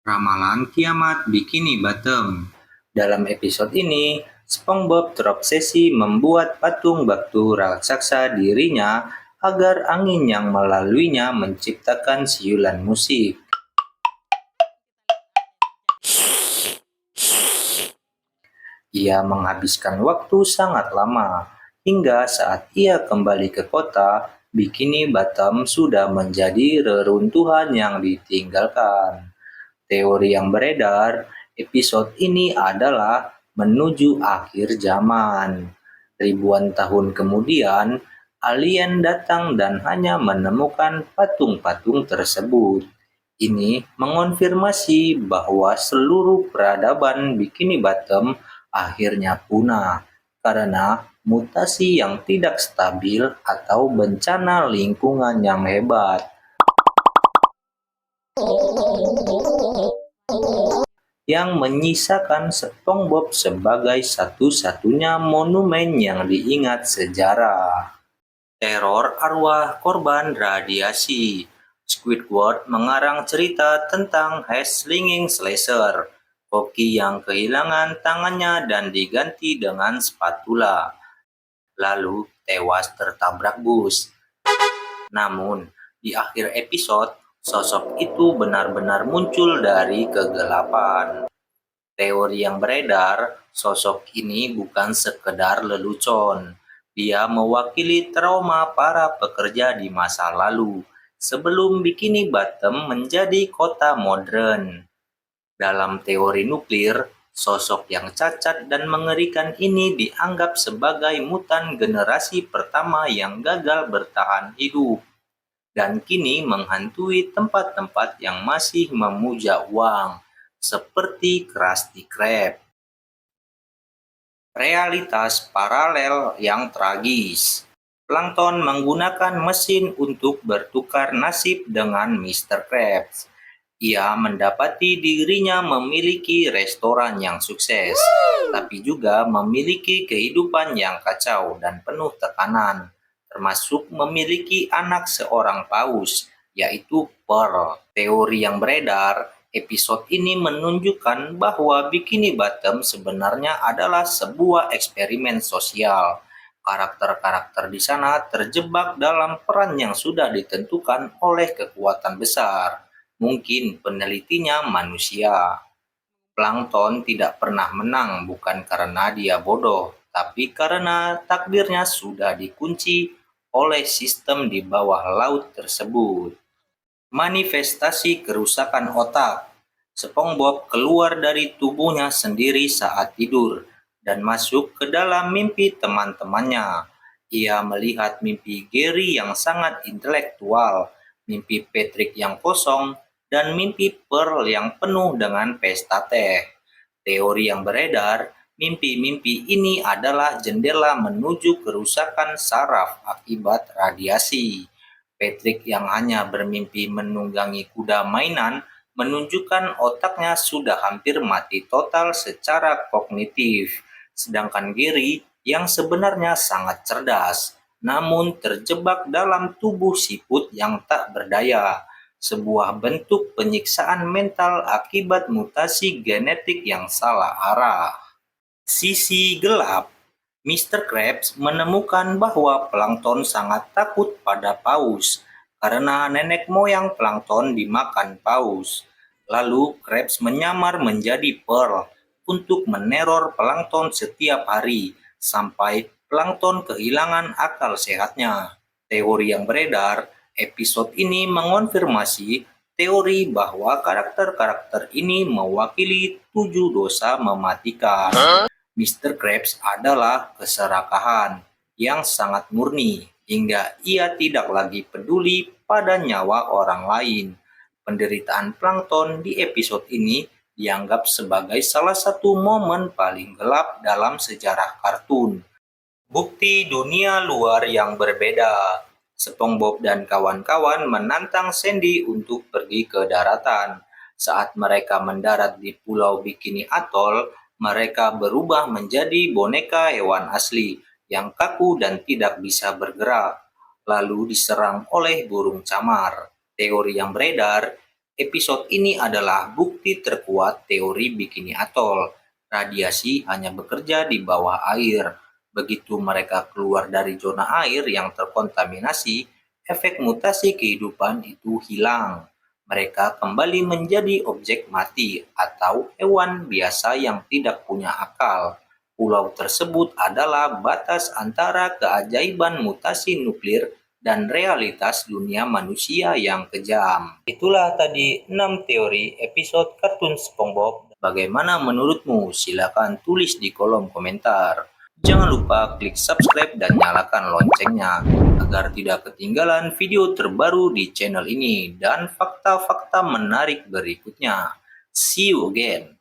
Ramalan Kiamat Bikini Bottom. Dalam episode ini, SpongeBob terobsesi membuat patung batu raksasa dirinya agar angin yang melaluinya menciptakan siulan musik. Ia menghabiskan waktu sangat lama, hingga saat ia kembali ke kota, Bikini Bottom sudah menjadi reruntuhan yang ditinggalkan. Teori yang beredar, episode ini adalah menuju akhir zaman. Ribuan tahun kemudian, alien datang dan hanya menemukan patung-patung tersebut. Ini mengonfirmasi bahwa seluruh peradaban Bikini Bottom akhirnya punah karena mutasi yang tidak stabil atau bencana lingkungan yang hebat. Yang menyisakan SpongeBob sebagai satu-satunya monumen yang diingat sejarah. Teror arwah korban radiasi. Squidward mengarang cerita tentang Slinging Slasher, koki yang kehilangan tangannya dan diganti dengan spatula, lalu tewas tertabrak bus. Namun, di akhir episode, sosok itu benar-benar muncul dari kegelapan. Teori yang beredar, sosok ini bukan sekedar lelucon. Dia mewakili trauma para pekerja di masa lalu, sebelum Bikini Bottom menjadi kota modern. Dalam teori nuklir, sosok yang cacat dan mengerikan ini dianggap sebagai mutan generasi pertama yang gagal bertahan hidup, dan kini menghantui tempat-tempat yang masih memuja uang, seperti Krusty Krab. Realitas paralel yang tragis. Plankton menggunakan mesin untuk bertukar nasib dengan Mr. Krabs. Ia mendapati dirinya memiliki restoran yang sukses, tapi juga memiliki kehidupan yang kacau dan penuh tekanan, termasuk memiliki anak seorang paus, yaitu Pearl. Teori yang beredar, episode ini menunjukkan bahwa Bikini Bottom sebenarnya adalah sebuah eksperimen sosial. Karakter-karakter di sana terjebak dalam peran yang sudah ditentukan oleh kekuatan besar. Mungkin penelitinya manusia. Plankton tidak pernah menang bukan karena dia bodoh, tapi karena takdirnya sudah dikunci oleh sistem di bawah laut tersebut. Manifestasi kerusakan otak. SpongeBob keluar dari tubuhnya sendiri saat tidur dan masuk ke dalam mimpi teman-temannya. Ia melihat mimpi Gary yang sangat intelektual, mimpi Patrick yang kosong, dan mimpi Pearl yang penuh dengan pesta teh. Teori yang beredar, mimpi-mimpi ini adalah jendela menuju kerusakan saraf akibat radiasi. Patrick yang hanya bermimpi menunggangi kuda mainan menunjukkan otaknya sudah hampir mati total secara kognitif. Sedangkan Gary yang sebenarnya sangat cerdas, namun terjebak dalam tubuh siput yang tak berdaya. Sebuah bentuk penyiksaan mental akibat mutasi genetik yang salah arah. Sisi gelap. Mr. Krabs menemukan bahwa plankton sangat takut pada paus karena nenek moyang plankton dimakan paus. Lalu Krabs menyamar menjadi Pearl untuk meneror plankton setiap hari sampai plankton kehilangan akal sehatnya. Teori yang beredar, episode ini mengonfirmasi teori bahwa karakter-karakter ini mewakili 7 dosa mematikan. Mr. Krabs adalah keserakahan yang sangat murni hingga ia tidak lagi peduli pada nyawa orang lain. Penderitaan plankton di episode ini dianggap sebagai salah satu momen paling gelap dalam sejarah kartun. Bukti dunia luar yang berbeda. SpongeBob dan kawan-kawan menantang Sandy untuk pergi ke daratan. Saat mereka mendarat di Pulau Bikini Atoll, mereka berubah menjadi boneka hewan asli yang kaku dan tidak bisa bergerak, lalu diserang oleh burung camar. Teori yang beredar, Episode ini adalah bukti terkuat teori Bikini Atoll. Radiasi hanya bekerja di bawah air. Begitu mereka keluar dari zona air yang terkontaminasi, efek mutasi kehidupan itu hilang. Mereka kembali menjadi objek mati atau hewan biasa yang tidak punya akal. Pulau tersebut adalah batas antara keajaiban mutasi nuklir dan realitas dunia manusia yang kejam. Itulah tadi 6 teori episode kartun SpongeBob. Bagaimana menurutmu? Silakan tulis di kolom komentar. Jangan lupa klik subscribe dan nyalakan loncengnya agar tidak ketinggalan video terbaru di channel ini dan fakta-fakta menarik berikutnya. See you again.